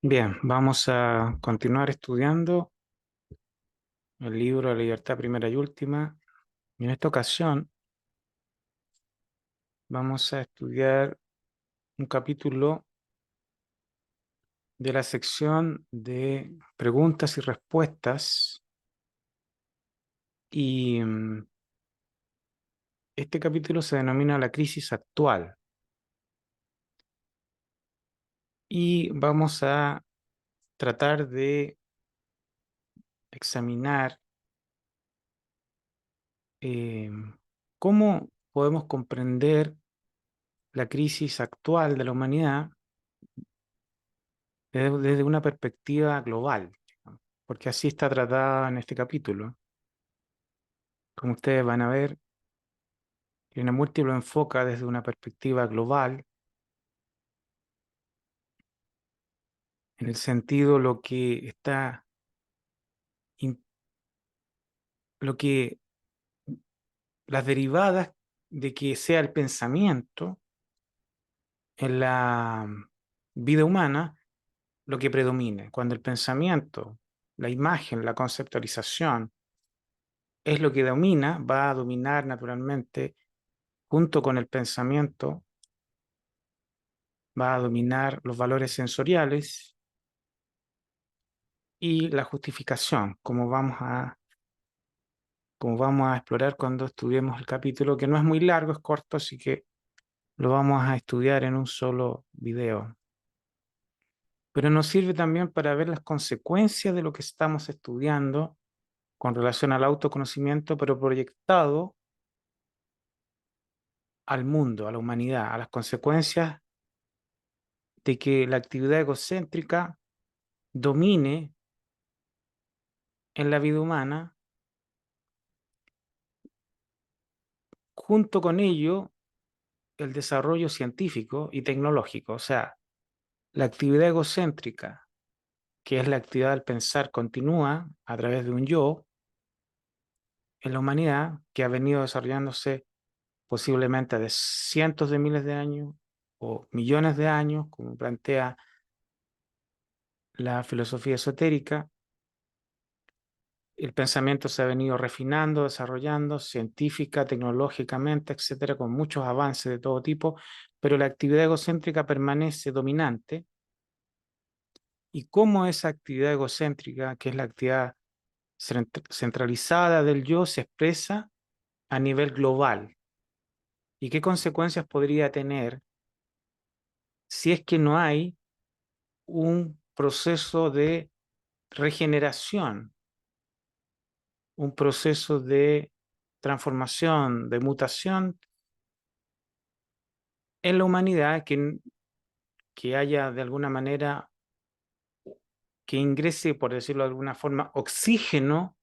Bien, vamos a continuar estudiando el libro La Libertad Primera y Última. Y en esta ocasión vamos a estudiar un capítulo de la sección de preguntas y respuestas. Y este capítulo se denomina La crisis actual. Y vamos a tratar de examinar eh, cómo podemos comprender la crisis actual de la humanidad desde una perspectiva global, ¿no? Porque así está tratada en este capítulo. Como ustedes van a ver, Krishnamurti lo enfoca desde una perspectiva global, en el sentido in- lo que las derivadas de que sea el pensamiento en la vida humana lo que predomine. Cuando el pensamiento, la imagen, la conceptualización es lo que domina, va a dominar naturalmente junto con el pensamiento, va a dominar los valores sensoriales y la justificación, como vamos a explorar cuando estudiemos el capítulo, que no es muy largo, es corto, así que lo vamos a estudiar en un solo video. Pero nos sirve también para ver las consecuencias de lo que estamos estudiando con relación al autoconocimiento, pero proyectado al mundo, a la humanidad, a las consecuencias de que la actividad egocéntrica domine en la vida humana. Junto con ello, el desarrollo científico y tecnológico, o sea, la actividad egocéntrica, que es la actividad del pensar continua a través de un yo en la humanidad, que ha venido desarrollándose posiblemente de cientos de miles de años o millones de años, como plantea la filosofía esotérica. El pensamiento se ha venido refinando, desarrollando científica, tecnológicamente, etcétera, con muchos avances de todo tipo, pero la actividad egocéntrica permanece dominante. Y cómo esa actividad egocéntrica, que es la actividad centralizada del yo, se expresa a nivel global y qué consecuencias podría tener si es que no hay un proceso de regeneración, un proceso de transformación, de mutación en la humanidad, que haya de alguna manera, que ingrese, por decirlo de alguna forma, oxígeno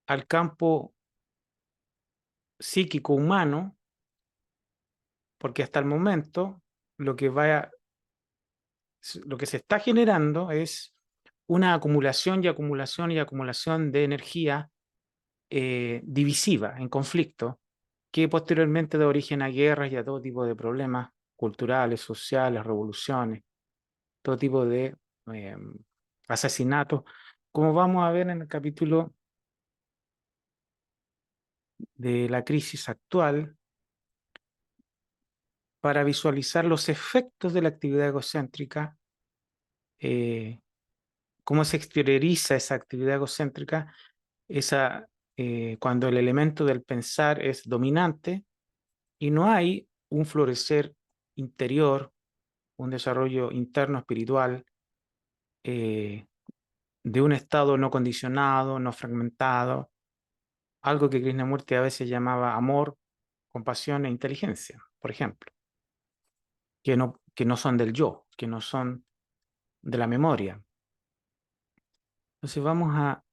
al campo psíquico humano, porque hasta el momento lo que va, lo que se está generando es una acumulación y acumulación y acumulación de energía divisiva, en conflicto, que posteriormente da origen a guerras y a todo tipo de problemas culturales, sociales, revoluciones, todo tipo de eh, asesinatos, como vamos a ver en el capítulo de la crisis actual, para visualizar los efectos de la actividad egocéntrica, eh, cómo se exterioriza esa actividad egocéntrica, cuando el elemento del pensar es dominante y no hay un florecer interior, un desarrollo interno espiritual, eh, de un estado no condicionado, no fragmentado, algo que Krishnamurti a veces llamaba amor, compasión e inteligencia, por ejemplo, que no son del yo, que no son de la memoria. Entonces vamos a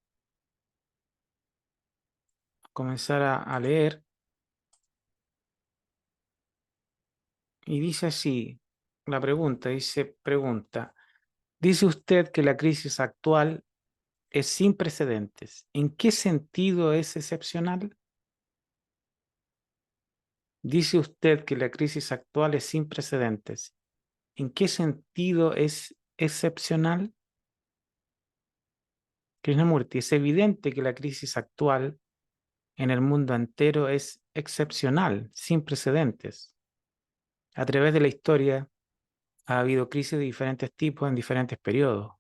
comenzar a leer, y dice así, la pregunta, dice usted que la crisis actual es sin precedentes. ¿En qué sentido es excepcional? Dice usted que la crisis actual es sin precedentes. ¿En qué sentido es excepcional? Krishnamurti, es evidente que la crisis actual en el mundo entero es excepcional, sin precedentes. A través de la historia ha habido crisis de diferentes tipos en diferentes periodos,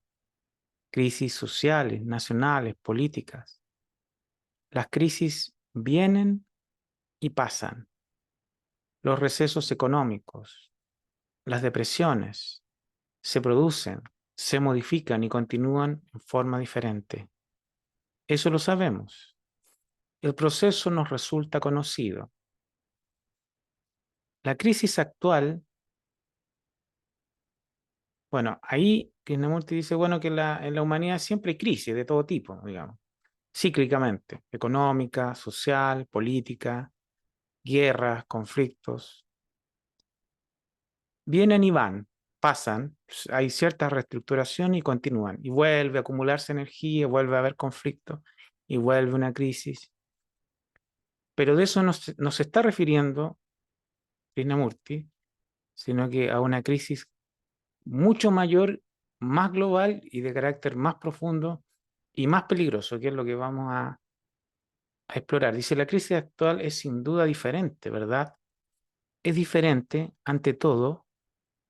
crisis sociales, nacionales, políticas. Las crisis vienen y pasan. Los recesos económicos, las depresiones, se producen, se modifican y continúan en forma diferente. Eso lo sabemos. El proceso nos resulta conocido. La crisis actual, bueno, ahí Krishnamurti dice, bueno, que en la humanidad siempre hay crisis de todo tipo, digamos, cíclicamente, económica, social, política, guerras, conflictos. Vienen y van, pasan, hay cierta reestructuración y continúan. Y vuelve a acumularse energía, vuelve a haber conflicto y vuelve una crisis. Pero de eso no se está refiriendo Krishnamurti, sino que a una crisis mucho mayor, más global y de carácter más profundo y más peligroso, que es lo que vamos a explorar. Dice, la crisis actual es sin duda diferente, ¿verdad? Es diferente, ante todo,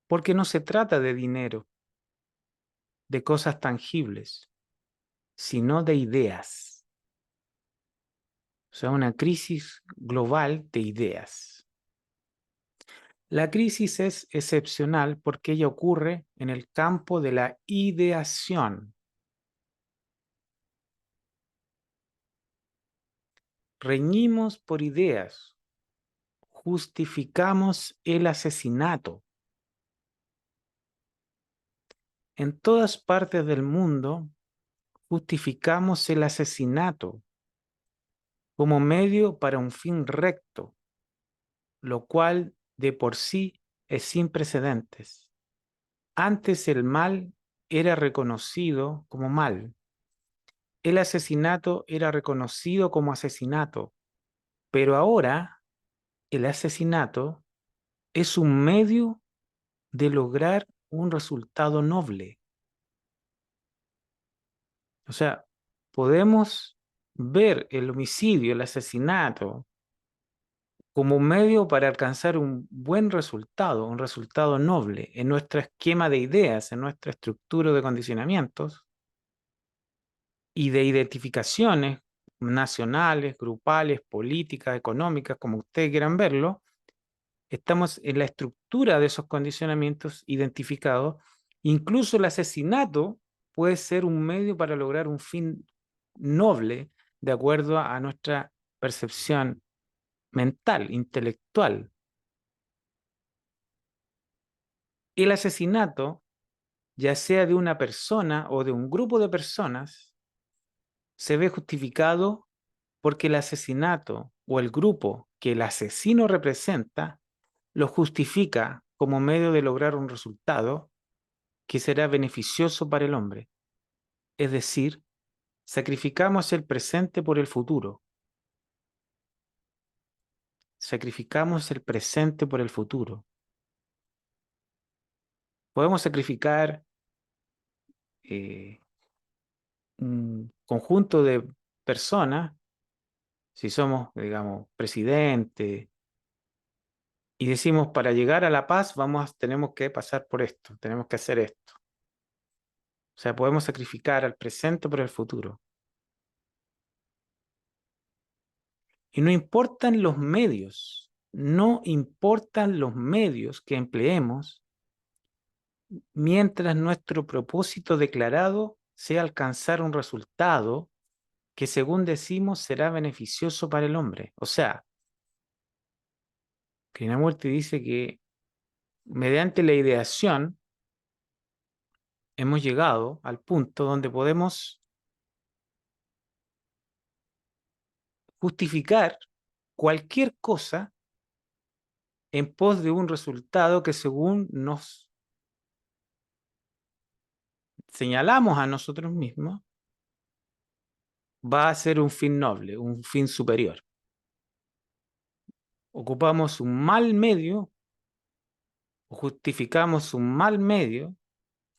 porque no se trata de dinero, de cosas tangibles, sino de ideas. O sea, una crisis global de ideas. La crisis es excepcional porque ella ocurre en el campo de la ideación. Reñimos por ideas, justificamos el asesinato. En todas partes del mundo justificamos el asesinato como medio para un fin recto, lo cual de por sí es sin precedentes. Antes el mal era reconocido como mal. El asesinato era reconocido como asesinato, pero ahora el asesinato es un medio de lograr un resultado noble. O sea, podemos ver el homicidio, el asesinato, como un medio para alcanzar un buen resultado, un resultado noble en nuestro esquema de ideas, en nuestra estructura de condicionamientos y de identificaciones nacionales, grupales, políticas, económicas, como ustedes quieran verlo. Estamos en la estructura de esos condicionamientos identificados. Incluso el asesinato puede ser un medio para lograr un fin noble de acuerdo a nuestra percepción mental, intelectual. El asesinato, ya sea de una persona o de un grupo de personas, se ve justificado porque el asesinato o el grupo que el asesino representa lo justifica como medio de lograr un resultado que será beneficioso para el hombre. Es decir, sacrificamos el presente por el futuro. Sacrificamos el presente por el futuro. Podemos sacrificar un conjunto de personas, si somos, digamos, presidente, y decimos, para llegar a la paz tenemos que pasar por esto, tenemos que hacer esto. O sea, podemos sacrificar al presente por el futuro. Y no importan los medios, no importan los medios que empleemos mientras nuestro propósito declarado sea alcanzar un resultado que, según decimos, será beneficioso para el hombre. O sea, Krishnamurti dice que mediante la ideación hemos llegado al punto donde podemos justificar cualquier cosa en pos de un resultado que, según nos señalamos a nosotros mismos, va a ser un fin noble, un fin superior. Ocupamos un mal medio o justificamos un mal medio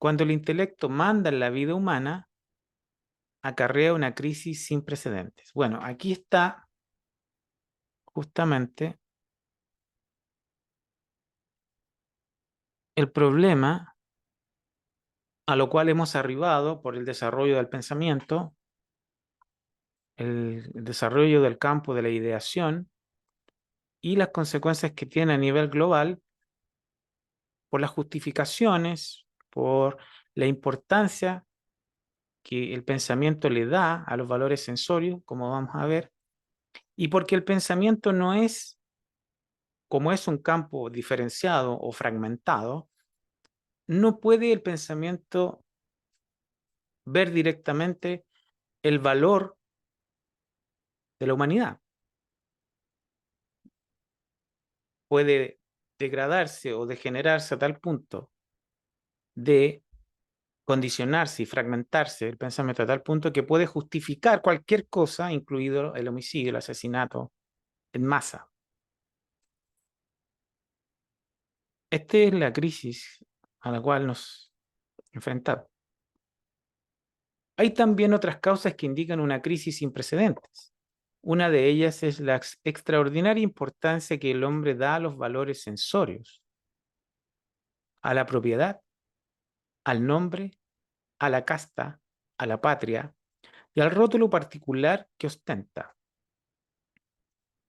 Cuando el intelecto manda en la vida humana, acarrea una crisis sin precedentes. Bueno, aquí está justamente el problema a lo cual hemos arribado por el desarrollo del pensamiento, el desarrollo del campo de la ideación y las consecuencias que tiene a nivel global por las justificaciones, por la importancia que el pensamiento le da a los valores sensorios, como vamos a ver, y porque el pensamiento no es, como es un campo diferenciado o fragmentado, no puede el pensamiento ver directamente el valor de la humanidad. Puede degradarse o degenerarse a tal punto de condicionarse y fragmentarse el pensamiento a tal punto que puede justificar cualquier cosa, incluido el homicidio, el asesinato en masa. Esta es la crisis a la cual nos enfrentamos. Hay también otras causas que indican una crisis sin precedentes. Una de ellas es la extraordinaria importancia que el hombre da a los valores sensorios, a la propiedad, al nombre, a la casta, a la patria y al rótulo particular que ostenta.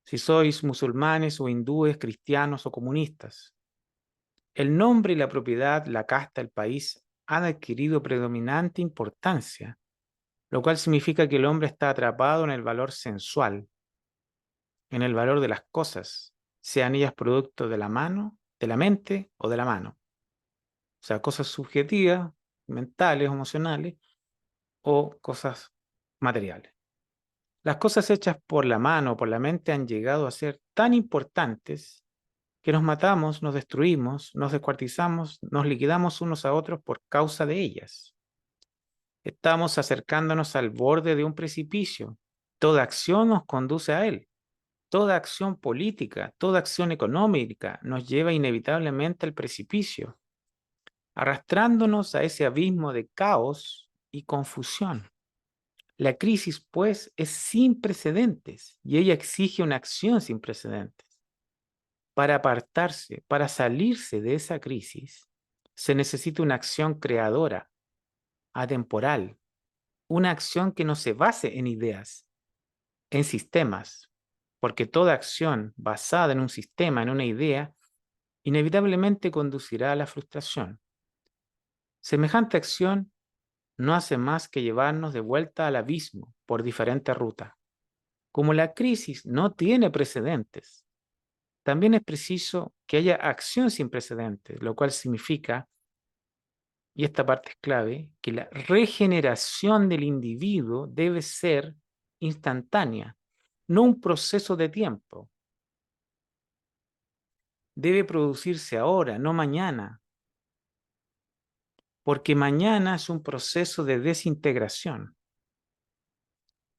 Si sois musulmanes o hindúes, cristianos o comunistas, el nombre y la propiedad, la casta, el país han adquirido predominante importancia, lo cual significa que el hombre está atrapado en el valor sensual, en el valor de las cosas, sean ellas producto de la mano, de la mente o de la mano. O sea, cosas subjetivas, mentales, emocionales o cosas materiales. Las cosas hechas por la mano o por la mente han llegado a ser tan importantes que nos matamos, nos destruimos, nos descuartizamos, nos liquidamos unos a otros por causa de ellas. Estamos acercándonos al borde de un precipicio. Toda acción nos conduce a él. Toda acción política, toda acción económica nos lleva inevitablemente al precipicio, arrastrándonos a ese abismo de caos y confusión. La crisis, pues, es sin precedentes y ella exige una acción sin precedentes. Para apartarse, para salirse de esa crisis, se necesita una acción creadora, atemporal, una acción que no se base en ideas, en sistemas, porque toda acción basada en un sistema, en una idea, inevitablemente conducirá a la frustración. Semejante acción no hace más que llevarnos de vuelta al abismo por diferentes rutas. Como la crisis no tiene precedentes, también es preciso que haya acción sin precedentes, lo cual significa, y esta parte es clave, que la regeneración del individuo debe ser instantánea, no un proceso de tiempo. Debe producirse ahora, no mañana, porque mañana es un proceso de desintegración.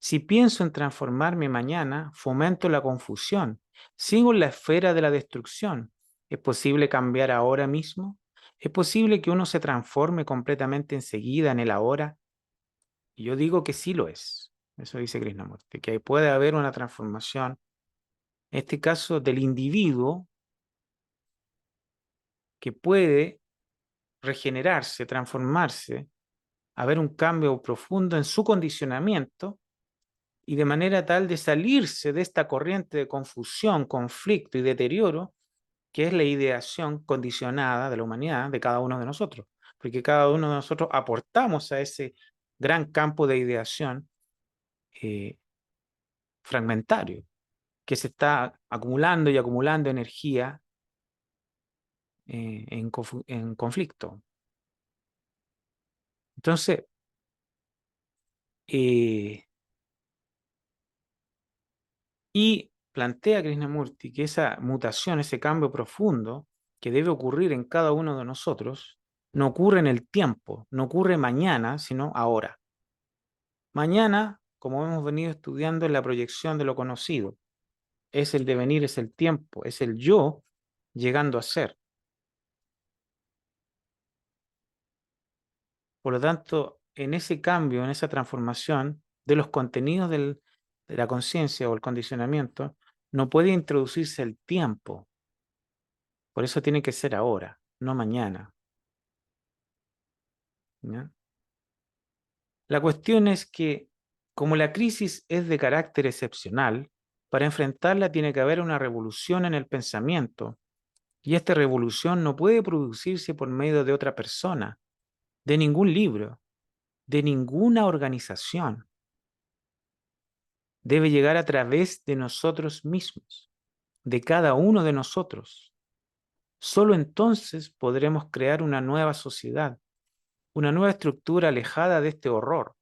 Si pienso en transformarme mañana, fomento la confusión, sigo en la esfera de la destrucción. ¿Es posible cambiar ahora mismo? ¿Es posible que uno se transforme completamente enseguida en el ahora? Y yo digo que sí lo es. Eso dice Krishnamurti, que puede haber una transformación, en este caso del individuo, que puede regenerarse, transformarse, haber un cambio profundo en su condicionamiento y de manera tal de salirse de esta corriente de confusión, conflicto y deterioro que es la ideación condicionada de la humanidad, de cada uno de nosotros, porque cada uno de nosotros aportamos a ese gran campo de ideación fragmentario, que se está acumulando y acumulando energía en conflicto. Entonces, y plantea Krishnamurti que esa mutación, ese cambio profundo que debe ocurrir en cada uno de nosotros, no ocurre en el tiempo, no ocurre mañana, sino ahora. Mañana, como hemos venido estudiando, es la proyección de lo conocido, es el devenir, es el tiempo, es el yo llegando a ser. Por lo tanto, en ese cambio, en esa transformación de los contenidos de la conciencia o el condicionamiento, no puede introducirse el tiempo. Por eso tiene que ser ahora, no mañana. ¿Ya? La cuestión es que, como la crisis es de carácter excepcional, para enfrentarla tiene que haber una revolución en el pensamiento, y esta revolución no puede producirse por medio de otra persona, de ningún libro, de ninguna organización. Debe llegar a través de nosotros mismos, de cada uno de nosotros. Solo entonces podremos crear una nueva sociedad, una nueva estructura alejada de este horror,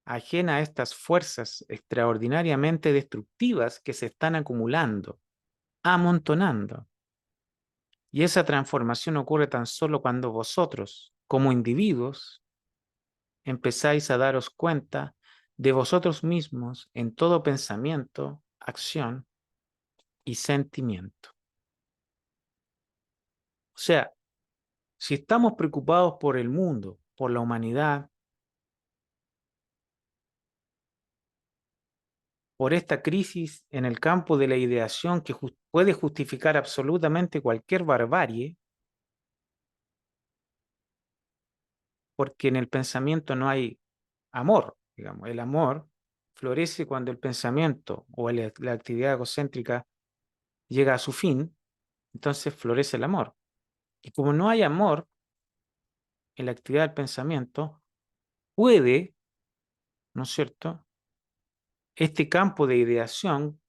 ajena a estas fuerzas extraordinariamente destructivas que se están acumulando, amontonando. Y esa transformación ocurre tan solo cuando vosotros, como individuos, empezáis a daros cuenta de vosotros mismos en todo pensamiento, acción y sentimiento. O sea, si estamos preocupados por el mundo, por la humanidad, por esta crisis en el campo de la ideación que puede justificar absolutamente cualquier barbarie, porque en el pensamiento no hay amor, digamos. El amor florece cuando el pensamiento o la actividad egocéntrica llega a su fin, entonces florece el amor. Y como no hay amor en la actividad del pensamiento, puede, ¿no es cierto?, este campo de ideación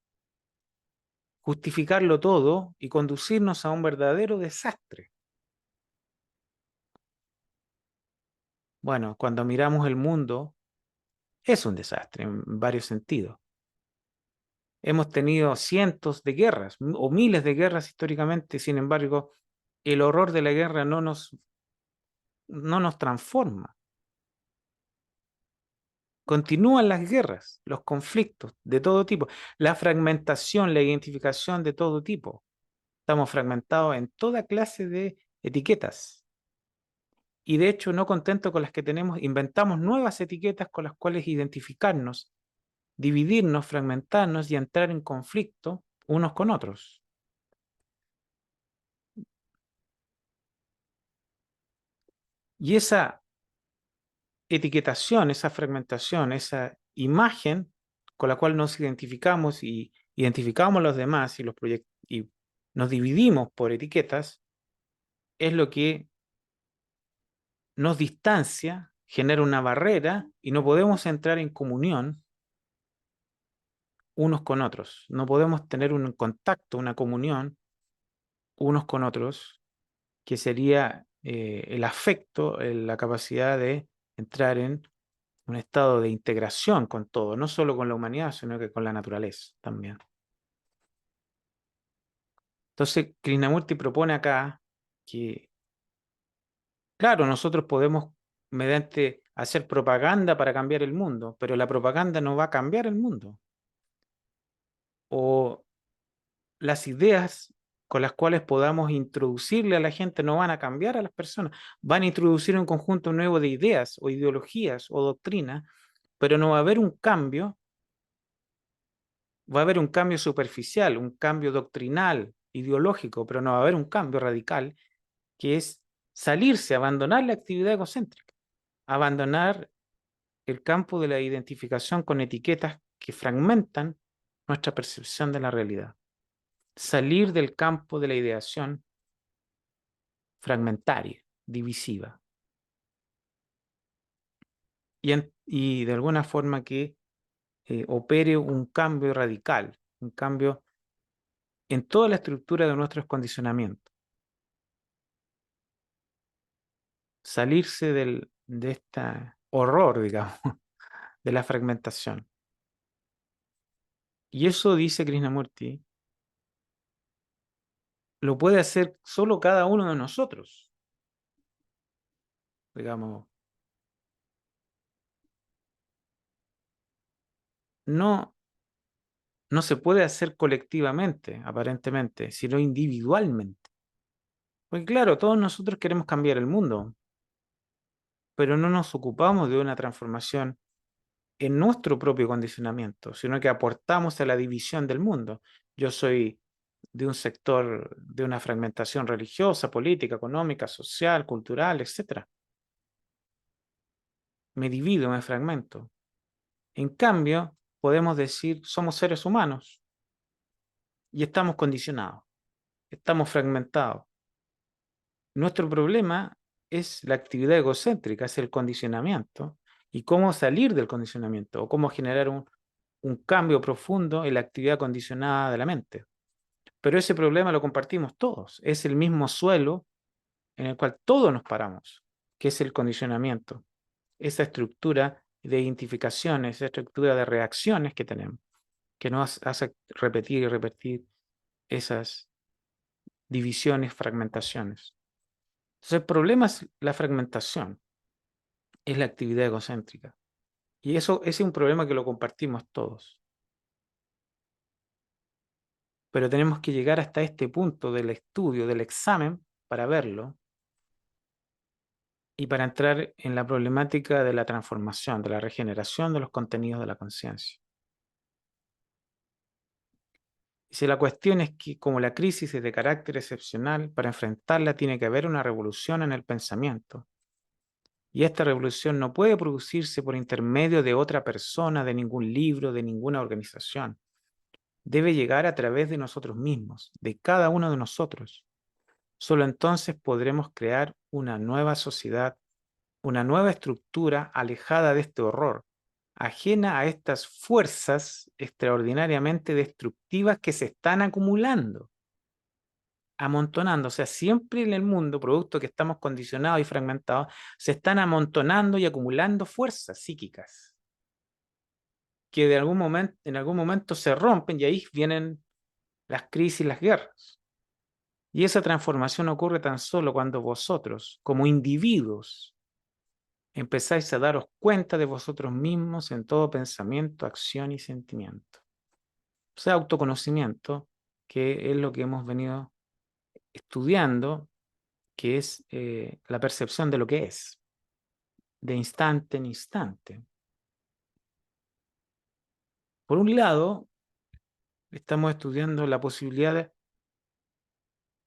justificarlo todo y conducirnos a un verdadero desastre. Bueno, cuando miramos el mundo, es un desastre en varios sentidos. Hemos tenido cientos de guerras o miles de guerras históricamente, sin embargo, el horror de la guerra no nos transforma. Continúan las guerras, los conflictos de todo tipo, la fragmentación, la identificación de todo tipo. Estamos fragmentados en toda clase de etiquetas. Y de hecho, no contentos con las que tenemos, inventamos nuevas etiquetas con las cuales identificarnos, dividirnos, fragmentarnos y entrar en conflicto unos con otros. Y esa etiquetación, esa fragmentación, esa imagen con la cual nos identificamos y identificamos a los demás y nos dividimos por etiquetas, es lo que nos distancia, genera una barrera y no podemos entrar en comunión unos con otros. No podemos tener un contacto, una comunión unos con otros, que sería el afecto, la capacidad de entrar en un estado de integración con todo, no solo con la humanidad, sino que con la naturaleza también. Entonces, Krishnamurti propone acá que, claro, nosotros podemos, mediante hacer propaganda para cambiar el mundo, pero la propaganda no va a cambiar el mundo. O las ideas con las cuales podamos introducirle a la gente no van a cambiar a las personas, van a introducir un conjunto nuevo de ideas o ideologías o doctrinas, pero no va a haber un cambio, va a haber un cambio superficial, un cambio doctrinal, ideológico, pero no va a haber un cambio radical, que es salirse, abandonar la actividad egocéntrica, abandonar el campo de la identificación con etiquetas que fragmentan nuestra percepción de la realidad, salir del campo de la ideación fragmentaria, divisiva, y de alguna forma que opere un cambio radical, un cambio en toda la estructura de nuestros condicionamientos. Salirse de este horror, digamos, de la fragmentación. Y eso, dice Krishnamurti, lo puede hacer solo cada uno de nosotros, digamos. No, no se puede hacer colectivamente, aparentemente, sino individualmente. Porque claro, todos nosotros queremos cambiar el mundo, pero no nos ocupamos de una transformación en nuestro propio condicionamiento, sino que aportamos a la división del mundo. Yo soy de un sector, de una fragmentación religiosa, política, económica, social, cultural, etc. Me divido, me fragmento. En cambio, podemos decir, somos seres humanos y estamos condicionados, estamos fragmentados. Nuestro problema es la actividad egocéntrica, es el condicionamiento y cómo salir del condicionamiento o cómo generar un cambio profundo en la actividad condicionada de la mente. Pero ese problema lo compartimos todos, es el mismo suelo en el cual todos nos paramos, que es el condicionamiento, esa estructura de identificaciones, esa estructura de reacciones que tenemos, que nos hace repetir y repetir esas divisiones, fragmentaciones. Entonces, el problema es la fragmentación, es la actividad egocéntrica. Y eso ese es un problema que lo compartimos todos. Pero tenemos que llegar hasta este punto del estudio, del examen, para verlo y para entrar en la problemática de la transformación, de la regeneración de los contenidos de la conciencia. Si la cuestión es que como la crisis es de carácter excepcional, para enfrentarla tiene que haber una revolución en el pensamiento. Y esta revolución no puede producirse por intermedio de otra persona, de ningún libro, de ninguna organización. Debe llegar a través de nosotros mismos, de cada uno de nosotros. Solo entonces podremos crear una nueva sociedad, una nueva estructura alejada de este horror, ajena a estas fuerzas extraordinariamente destructivas que se están acumulando, amontonando. O sea, siempre en el mundo, producto que estamos condicionados y fragmentados, se están amontonando y acumulando fuerzas psíquicas que en algún momento se rompen y ahí vienen las crisis, las guerras. Y esa transformación ocurre tan solo cuando vosotros, como individuos, empezáis a daros cuenta de vosotros mismos en todo pensamiento, acción y sentimiento. O sea, autoconocimiento, que es lo que hemos venido estudiando, que es la percepción de lo que es, de instante en instante. Por un lado, estamos estudiando la posibilidad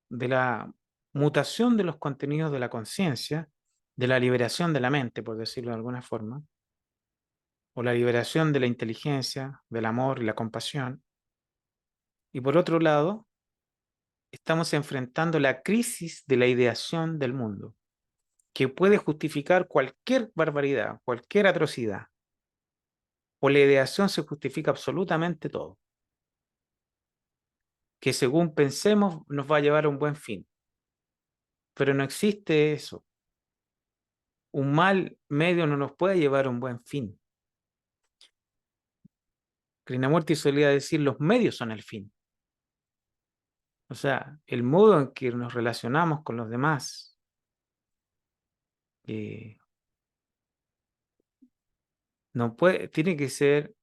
de la mutación de los contenidos de la conciencia, de la liberación de la mente, por decirlo de alguna forma, o la liberación de la inteligencia, del amor y la compasión. Y por otro lado, estamos enfrentando la crisis de la ideación del mundo, que puede justificar cualquier barbaridad, cualquier atrocidad. Por la ideación se justifica absolutamente todo, que según pensemos nos va a llevar a un buen fin. Pero no existe eso. Un mal medio no nos puede llevar a un buen fin. Krishnamurti solía decir, los medios son el fin. O sea, el modo en que nos relacionamos con los demás no puede, tiene que ser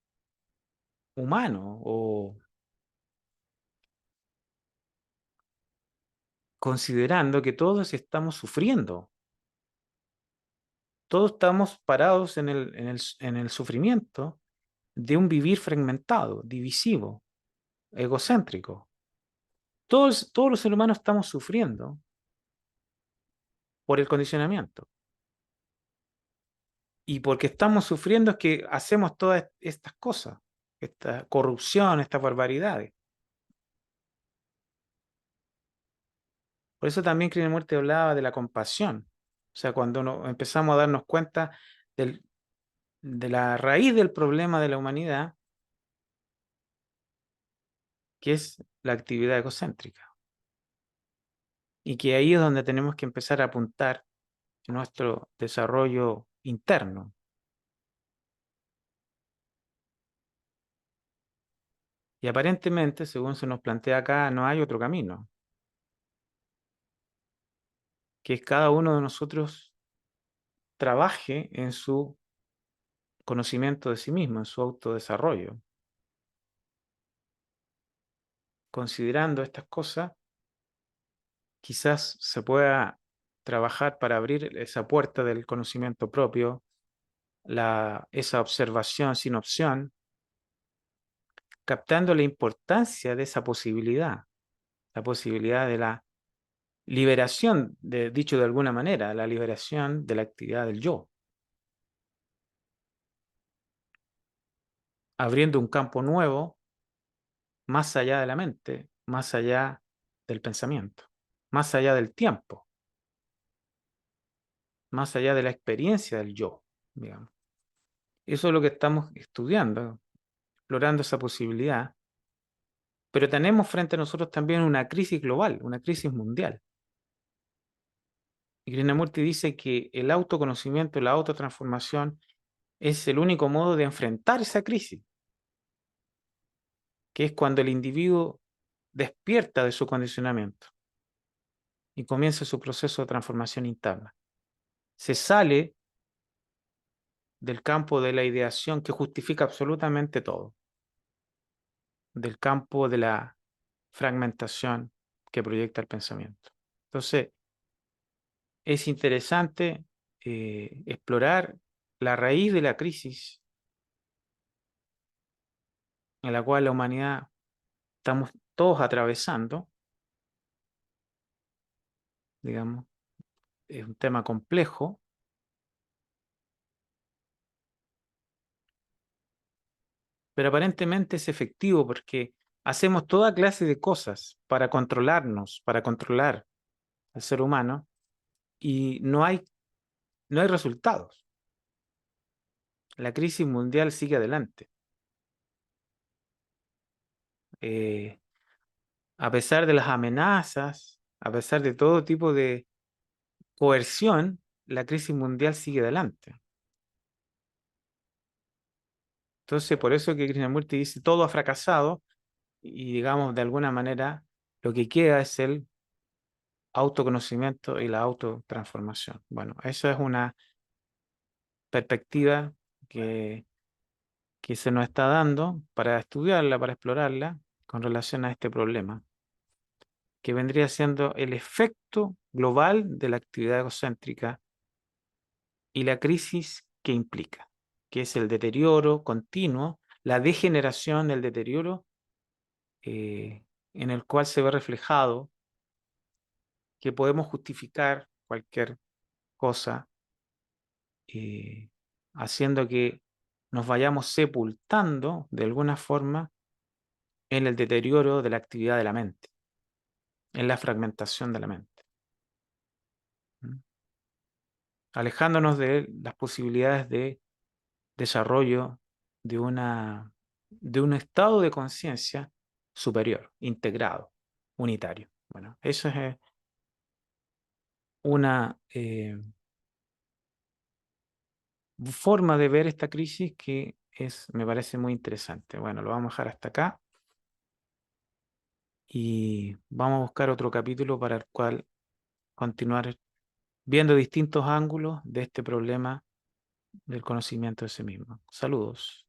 humano o considerando que todos estamos sufriendo. Todos estamos parados en el sufrimiento de un vivir fragmentado, divisivo, egocéntrico. Todos los seres humanos estamos sufriendo por el condicionamiento. Y porque estamos sufriendo es que hacemos todas estas cosas, esta corrupción, estas barbaridades. Por eso también Krishnamurti hablaba de la compasión. O sea, cuando empezamos a darnos cuenta de la raíz del problema de la humanidad, que es la actividad egocéntrica. Y que ahí es donde tenemos que empezar a apuntar nuestro desarrollo interno. Y aparentemente, según se nos plantea acá, no hay otro camino, que es cada uno de nosotros trabaje en su conocimiento de sí mismo, en su autodesarrollo. Considerando estas cosas, quizás se pueda trabajar para abrir esa puerta del conocimiento propio, esa observación sin opción, captando la importancia de esa posibilidad, la posibilidad de la liberación, dicho de alguna manera, la liberación de la actividad del yo, abriendo un campo nuevo más allá de la mente, más allá del pensamiento, más allá del tiempo, más allá de la experiencia del yo, digamos. Eso es lo que estamos estudiando, explorando esa posibilidad, pero tenemos frente a nosotros también una crisis global, una crisis mundial. Y Krishnamurti dice que el autoconocimiento, la autotransformación es el único modo de enfrentar esa crisis, que es cuando el individuo despierta de su condicionamiento y comienza su proceso de transformación interna. Se sale del campo de la ideación que justifica absolutamente todo, del campo de la fragmentación que proyecta el pensamiento. Entonces, es interesante explorar la raíz de la crisis en la cual la humanidad estamos todos atravesando, digamos, es un tema complejo, pero aparentemente es efectivo porque hacemos toda clase de cosas para controlarnos, para controlar al ser humano, y no hay resultados. La crisis mundial sigue adelante. Eh, a pesar de las amenazas, a pesar de todo tipo de coerción, la crisis mundial sigue adelante. Entonces, por eso que Krishnamurti dice, todo ha fracasado, y digamos, de alguna manera, lo que queda es el autoconocimiento y la autotransformación. Bueno, eso es una perspectiva que se nos está dando para estudiarla, para explorarla con relación a este problema, que vendría siendo el efecto global de la actividad egocéntrica y la crisis que implica, que es el deterioro continuo, la degeneración, el deterioro en el cual se ve reflejado que podemos justificar cualquier cosa, haciendo que nos vayamos sepultando de alguna forma en el deterioro de la actividad de la mente, en la fragmentación de la mente, ¿Mm? Alejándonos de las posibilidades de desarrollo de de un estado de conciencia superior, integrado, unitario. Bueno, eso es una forma de ver esta crisis que me parece muy interesante. Bueno, lo vamos a dejar hasta acá y vamos a buscar otro capítulo para el cual continuar viendo distintos ángulos de este problema del conocimiento de sí mismo. Saludos.